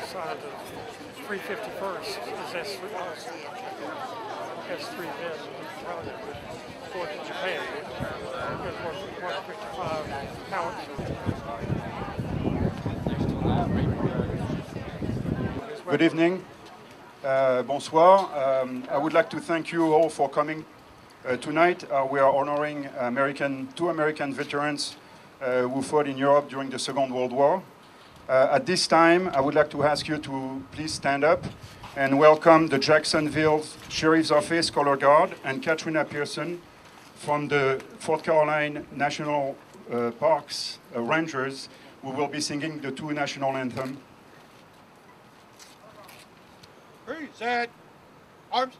side, the 351st is this also has 3 bids. Probably go to Japan. There's 155 pounds. Good evening. Bonsoir. I would like to thank you all for coming tonight. We are honoring two American veterans who fought in Europe during the Second World War. At this time, I would like to ask you to please stand up and welcome the Jacksonville Sheriff's Office Color Guard and Katrina Pearson from the Fort Caroline National Parks Rangers, who will be singing the 2 national anthem. Reset. Arms.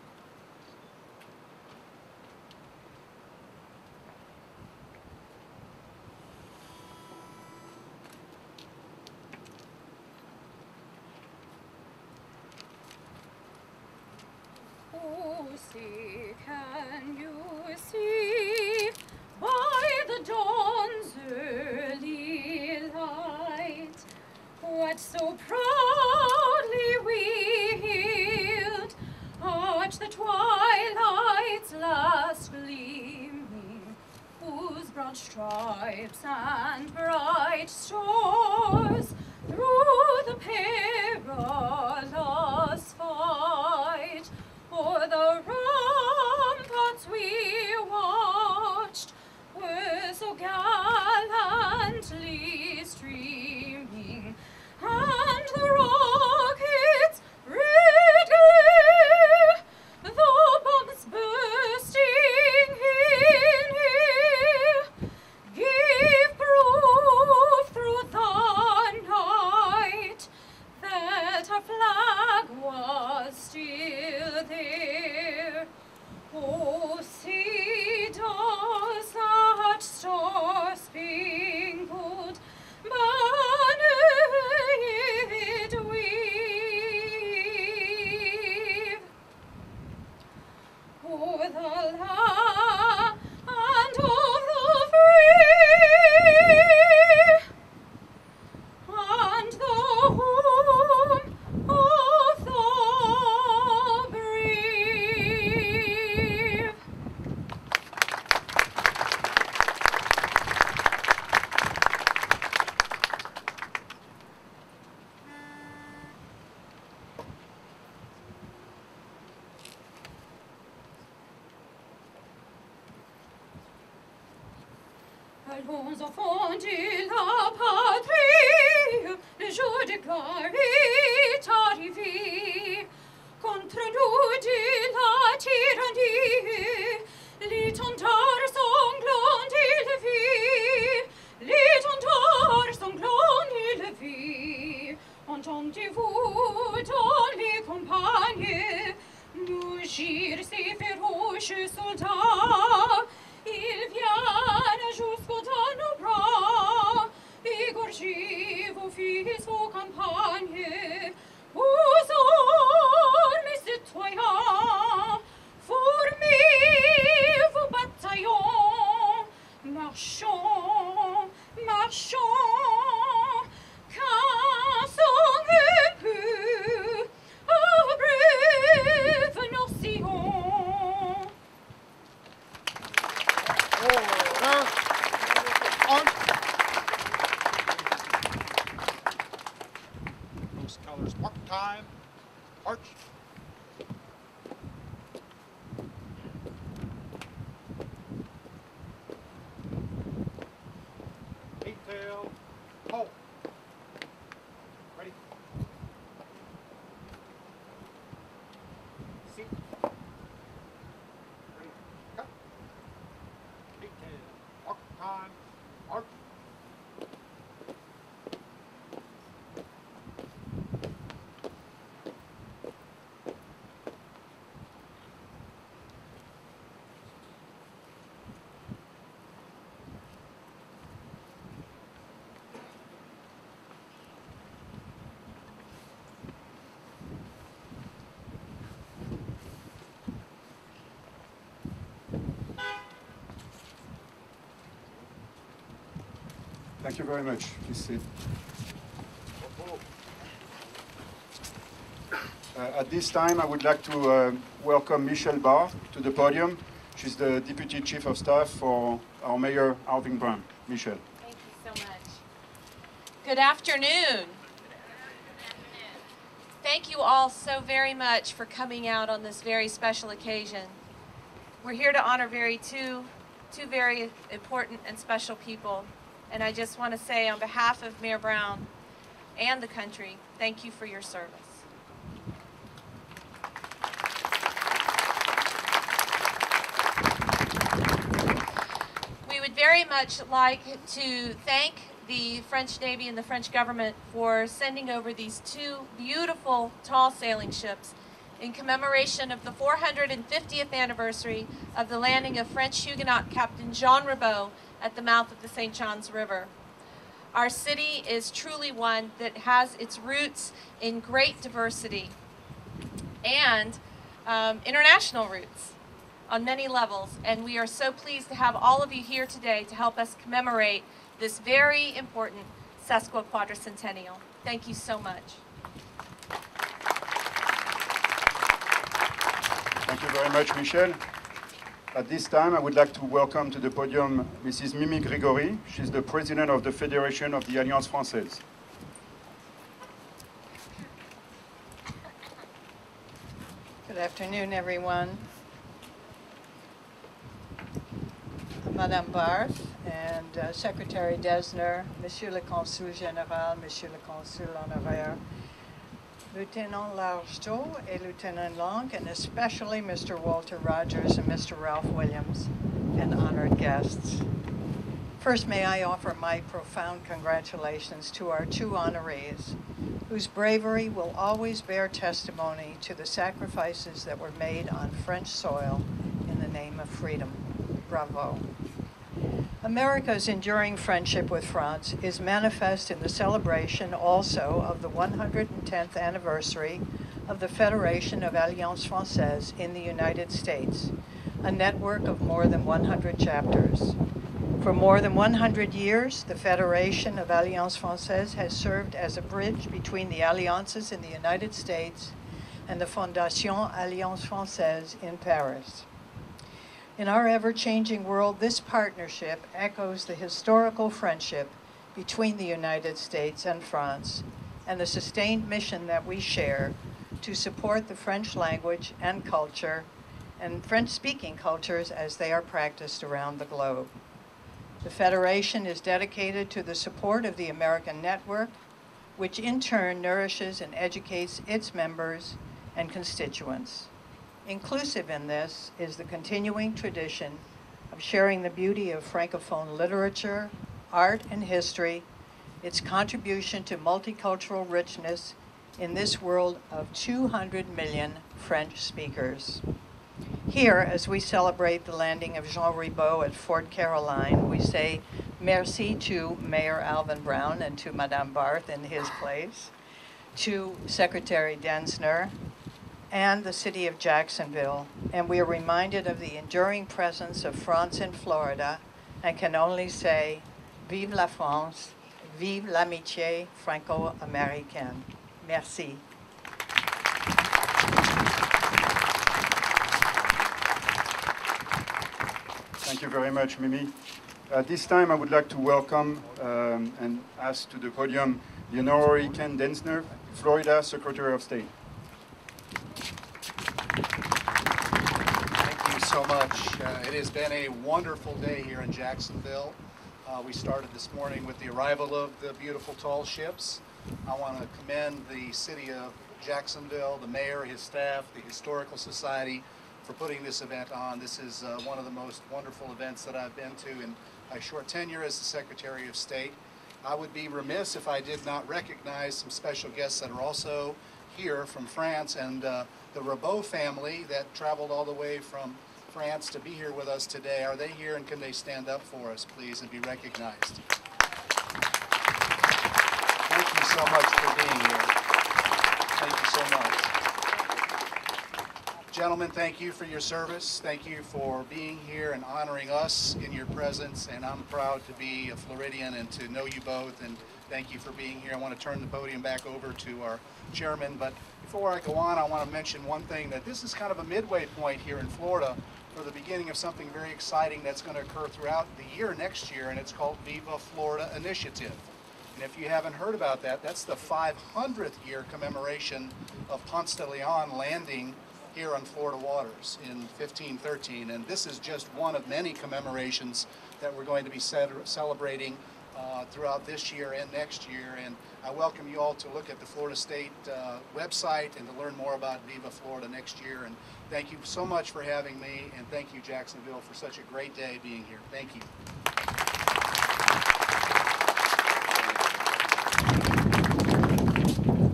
Oh, see, can you see by the dawn's early light what so proudly we hailed at the twilight's last gleaming, whose broad stripes and bright stars through the perilous fight o'er the ramparts we watched were so gallantly streaming, and the rockets' red glare, the bombs bursting in air, gave proof through the night that our flag was still there. Oh, see, does that star-spangled banner it wave o'er the land of the free and the home of the brave. Allons enfants de la patrie, le jour déclaré est arrivé. Contre nous de la tyrannie, l'étendard sanglant élevé, l'étendard sanglant élevé. Entendez-vous dans les campagnes mugir ces féroces soldats? Ils viennent jusqu'au dans nos bras, égorger vos fils, vos campagnes. Aux armes, citoyens, formez vos bataillons. Marchons, marchons, cassons un peu, abreuve nos sillons. Those colors. Mark time. Arch. Detail. Hold. Ready. Seat. Ready. Cut. Detail. Mark time. Arch. Thank you very much. Please sit. At this time, I would like to welcome Michelle Barr to the podium. She's the Deputy Chief of Staff for our Mayor, Alvin Brown. Michelle. Thank you so much. Good afternoon. Thank you all so very much for coming out on this very special occasion. We're here to honor two very important and special people. And I just want to say on behalf of Mayor Brown and the country, thank you for your service. We would very much like to thank the French Navy and the French government for sending over these two beautiful tall sailing ships in commemoration of the 450th anniversary of the landing of French Huguenot Captain Jean Ribault at the mouth of the St. Johns River. Our city is truly one that has its roots in great diversity and international roots on many levels, and we are so pleased to have all of you here today to help us commemorate this very important sesquiquadracentennial. Thank you so much. Thank you very much, Michelle. At this time, I would like to welcome to the podium Mrs. Mimi Grégory. She's the President of the Federation of the Alliance Française. Good afternoon, everyone. Madame Barth and Secretary Desner, Monsieur le Consul Général, Monsieur le Consul Honoraire, Lieutenant Largeau et Lieutenant Long, and especially Mr. Walter Rogers and Mr. Ralph Williams, and honored guests. First, may I offer my profound congratulations to our two honorees, whose bravery will always bear testimony to the sacrifices that were made on French soil in the name of freedom. Bravo. America's enduring friendship with France is manifest in the celebration also of the 110th anniversary of the Federation of Alliance Française in the United States, a network of more than 100 chapters. For more than 100 years, the Federation of Alliance Française has served as a bridge between the alliances in the United States and the Fondation Alliance Française in Paris. In our ever-changing world, this partnership echoes the historical friendship between the United States and France and the sustained mission that we share to support the French language and culture and French-speaking cultures as they are practiced around the globe. The Federation is dedicated to the support of the American network, which in turn nourishes and educates its members and constituents. Inclusive in this is the continuing tradition of sharing the beauty of Francophone literature, art, and history, its contribution to multicultural richness in this world of 200 million French speakers. Here, as we celebrate the landing of Jean Ribault at Fort Caroline, we say merci to Mayor Alvin Brown and to Madame Barth in his place, to Secretary Densner, and the city of Jacksonville, and we are reminded of the enduring presence of France in Florida and can only say, vive la France, vive l'amitié franco-américaine. Merci. Thank you very much, Mimi. At this time, I would like to welcome and ask to the podium the Honorary Ken Densner, Florida Secretary of State. Thank you so much. It has been a wonderful day here in Jacksonville. We started this morning with the arrival of the beautiful tall ships. I want to commend the city of Jacksonville, the mayor, his staff, the Historical Society for putting this event on. This is one of the most wonderful events that I've been to in my short tenure as the Secretary of State. I would be remiss if I did not recognize some special guests that are also here from France, and the Ribault family that traveled all the way from France to be here with us today. Are they here, and can they stand up for us, please, and be recognized? Thank you so much for being here. Thank you so much. Gentlemen, thank you for your service. Thank you for being here and honoring us in your presence. And I'm proud to be a Floridian and to know you both. And thank you for being here. I want to turn the podium back over to our chairman. But before I go on, I want to mention one thing, that this is kind of a midway point here in Florida for the beginning of something very exciting that's going to occur throughout the year next year, and it's called Viva Florida Initiative. And if you haven't heard about that, that's the 500th year commemoration of Ponce de Leon landing here on Florida waters in 1513. And this is just one of many commemorations that we're going to be celebrating throughout this year and next year. And I welcome you all to look at the Florida State website and to learn more about Viva Florida next year. And thank you so much for having me, and thank you, Jacksonville, for such a great day being here. Thank you.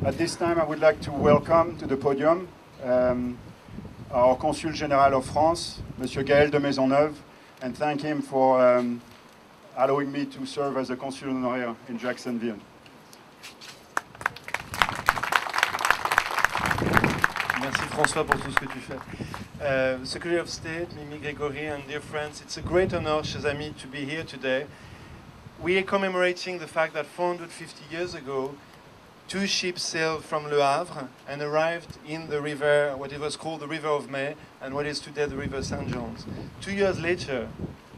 At this time, I would like to welcome to the podium our Consul General of France, Monsieur Gaël de Maisonneuve, and thank him for allowing me to serve as a Consul Honoraire in Jacksonville. Merci François pour tout ce que tu fais. Secretary of State, Mimi Gregory, and dear friends, it's a great honor, chers amis, to be here today. We are commemorating the fact that 450 years ago, two ships sailed from Le Havre and arrived in the river, what it was called the River of May, and what is today the River St. John's. 2 years later,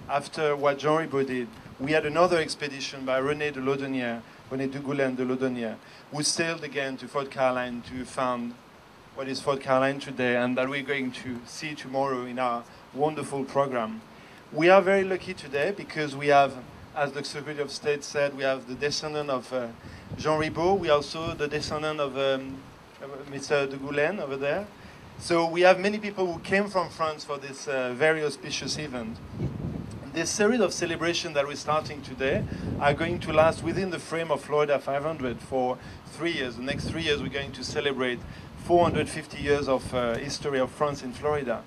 after what Jean Ribault did, we had another expedition by René de Laudonnière, René Dugoulin de Laudonnière, who sailed again to Fort Caroline to found what is Fort Caroline today, and that we're going to see tomorrow in our wonderful program. We are very lucky today because we have, as the Secretary of State said, we have the descendant of Jean Ribault. We are also the descendant of Mr. Dugoulin over there. So we have many people who came from France for this very auspicious event. This series of celebrations that we're starting today are going to last within the frame of Florida 500 for 3 years. The next 3 years we're going to celebrate 450 years of history of France in Florida.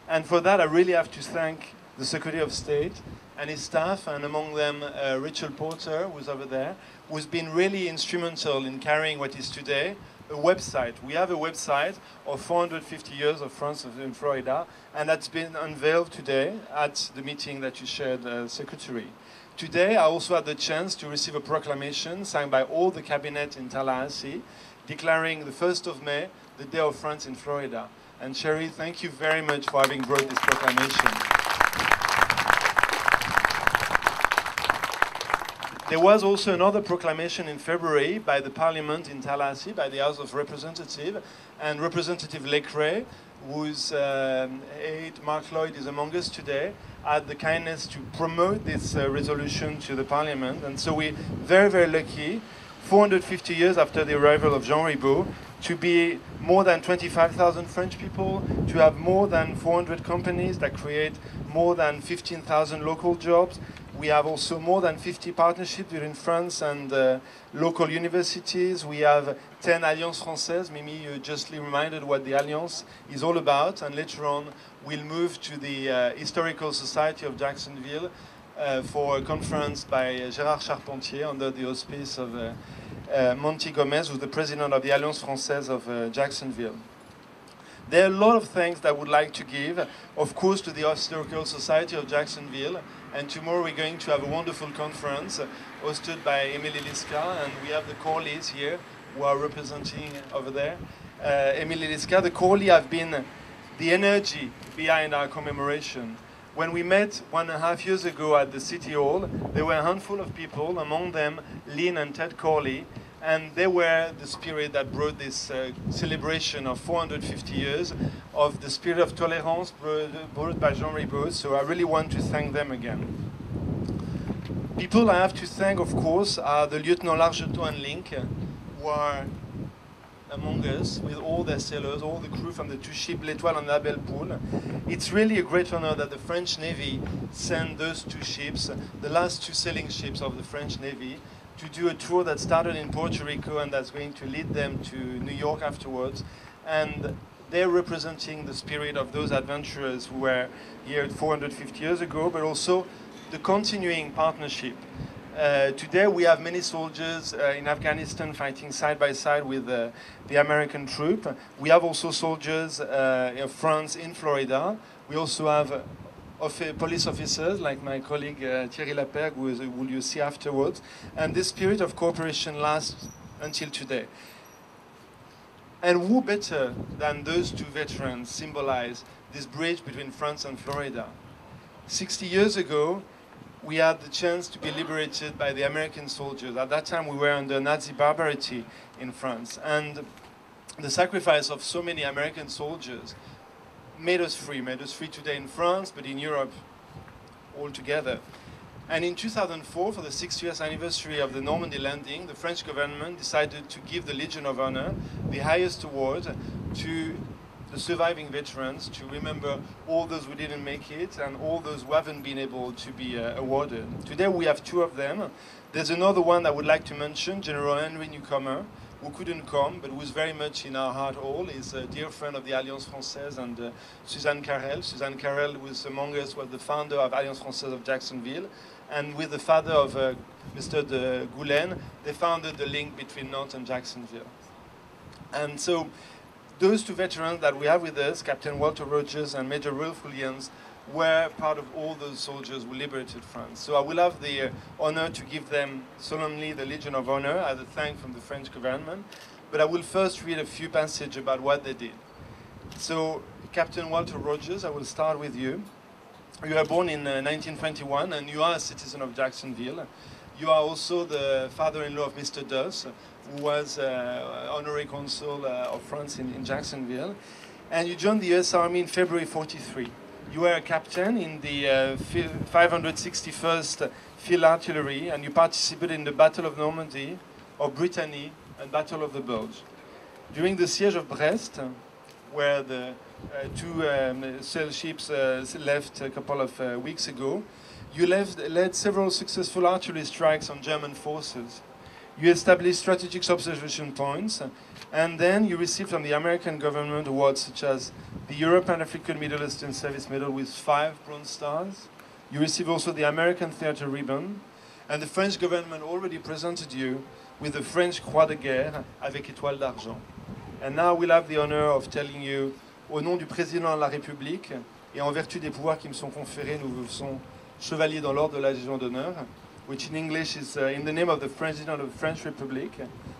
And for that I really have to thank the Secretary of State and his staff, and among them Rachel Porter, who's over there, who's been really instrumental in carrying what is today a website. We have a website of 450 years of France in Florida, and that's been unveiled today at the meeting that you shared, Secretary. Today, I also had the chance to receive a proclamation signed by all the cabinet in Tallahassee, declaring the 1st of May, the Day of France in Florida. And Sherry, thank you very much for having brought this proclamation. There was also another proclamation in February by the Parliament in Tallahassee, by the House of Representatives, and Representative Lecrae, whose aide Mark Lloyd is among us today, had the kindness to promote this resolution to the Parliament. And so we're very, very lucky, 450 years after the arrival of Jean Ribault, to be more than 25,000 French people, to have more than 400 companies that create more than 15,000 local jobs. We have also more than 50 partnerships between France and local universities. We have 10 Alliances Françaises. Mimi, you justly reminded what the Alliance is all about. And later on, we'll move to the Historical Society of Jacksonville for a conference by Gérard Charpentier under the auspice of Monty Gomez, who's the president of the Alliance Française of Jacksonville. There are a lot of thanks that I would like to give, of course, to the Historical Society of Jacksonville. And tomorrow we're going to have a wonderful conference hosted by Emily Liska, and we have the Corleys here who are representing over there. Emily Liska, the Corley have been the energy behind our commemoration. When we met 1.5 years ago at the City Hall, there were a handful of people, among them Lynn and Ted Corley, and they were the spirit that brought this celebration of 450 years of the spirit of tolerance brought by Jean Ribault. So I really want to thank them again. People I have to thank, of course, are the Lieutenant Largeton and Link, who are among us with all their sailors, all the crew from the two ships, L'Étoile and La Belle Poule. It's really a great honor that the French Navy sent those two ships, the last two sailing ships of the French Navy, to do a tour that started in Puerto Rico and that's going to lead them to New York afterwards. And they're representing the spirit of those adventurers who were here 450 years ago, but also the continuing partnership. Today we have many soldiers in Afghanistan fighting side by side with the American troop. We have also soldiers in France, in Florida. We also have police officers like my colleague Thierry Lapergue, who you see afterwards. And this spirit of cooperation lasts until today. And who better than those two veterans symbolize this bridge between France and Florida? 60 years ago, we had the chance to be liberated by the American soldiers. At that time, we were under Nazi barbarity in France. And the sacrifice of so many American soldiers made us free today in France, but in Europe altogether. And in 2004, for the 60th anniversary of the Normandy landing, the French government decided to give the Legion of Honor, the highest award, to the surviving veterans, to remember all those who didn't make it and all those who haven't been able to be awarded. Today we have two of them. There's another one I would like to mention, General Henry Newcomer, who couldn't come, but who's very much in our heart all. He's a dear friend of the Alliance Française and Suzanne Carrel. Suzanne Carrel, who is among us, was the founder of Alliance Française of Jacksonville. And with the father of Mr. de Goulen, they founded the link between Nantes and Jacksonville. And so those two veterans that we have with us, Captain Walter Rogers and Major Rolf Williams, were part of all those soldiers who liberated France. So I will have the honor to give them solemnly the Legion of Honor as a thank from the French government. But I will first read a few passages about what they did. So Captain Walter Rogers, I will start with you. You were born in 1921 and you are a citizen of Jacksonville. You are also the father-in-law of Mr. Duss, who was honorary consul of France in Jacksonville. And you joined the US Army in February '43. You were a captain in the 561st Field Artillery, and you participated in the Battle of Normandy, of Brittany, and Battle of the Bulge. During the siege of Brest, where the two sail ships left a couple of weeks ago, you led several successful artillery strikes on German forces. You established strategic observation points, and then you received from the American government awards such as the European African Middle Eastern Service Medal with 5 Bronze Stars. You received also the American Theatre Ribbon, and the French government already presented you with the French Croix de Guerre avec étoile d'argent. And now we'll have the honor of telling you, au nom du président de la République, et en vertu des pouvoirs qui me sont conférés, nous vous faisons chevalier dans l'ordre de la Légion d'honneur, which in English is in the name of the President of the French Republic,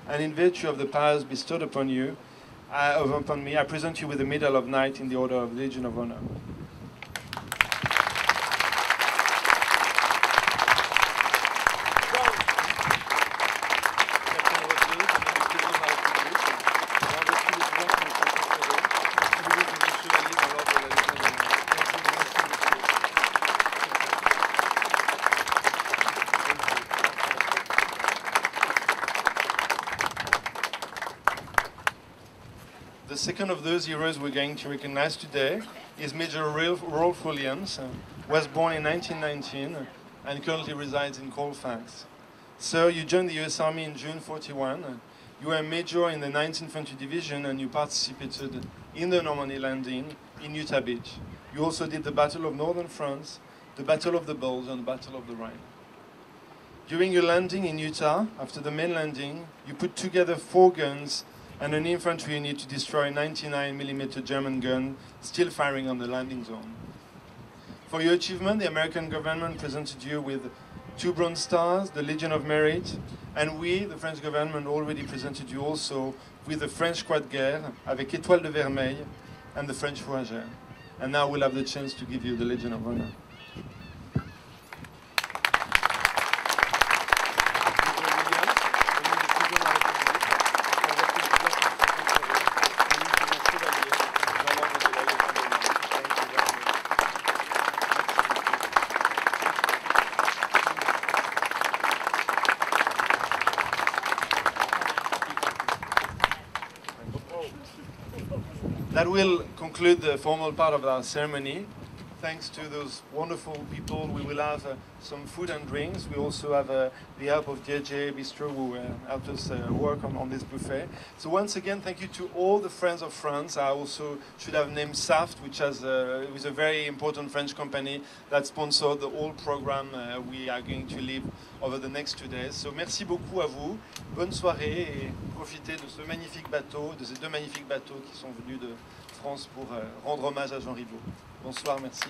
and in virtue of the powers bestowed upon you, upon me, I present you with the Medal of Knight in the Order of the Legion of Honor. The second of those heroes we're going to recognize today is Major Rolf Williams, who was born in 1919 and currently resides in Colfax. Sir, you joined the US Army in June '41. You were a major in the 9th Infantry Division and you participated in the Normandy landing in Utah Beach. You also did the Battle of Northern France, the Battle of the Bulge, and the Battle of the Rhine. During your landing in Utah, after the main landing, you put together 4 guns and an infantry unit to destroy a 99mm German gun still firing on the landing zone. For your achievement, the American government presented you with 2 Bronze Stars, the Legion of Merit, and we, the French government, already presented you also with the French Croix de Guerre, avec étoile de vermeil, and the French Fourragère. And now we'll have the chance to give you the Legion of Honor. That will conclude the formal part of our ceremony. thanks to those wonderful people, we will have some food and drinks. We also have the help of JJ Bistro who helped us work on this buffet. So once again, thank you to all the Friends of France. I also should have named Saft, which is a very important French company that sponsored the whole program we are going to live over the next 2 days. So merci beaucoup à vous, bonne soirée et profitez de ce magnifique bateau, de ces deux magnifiques bateaux qui sont venus de France pour rendre hommage à Jean Ribaud. Bonsoir, merci.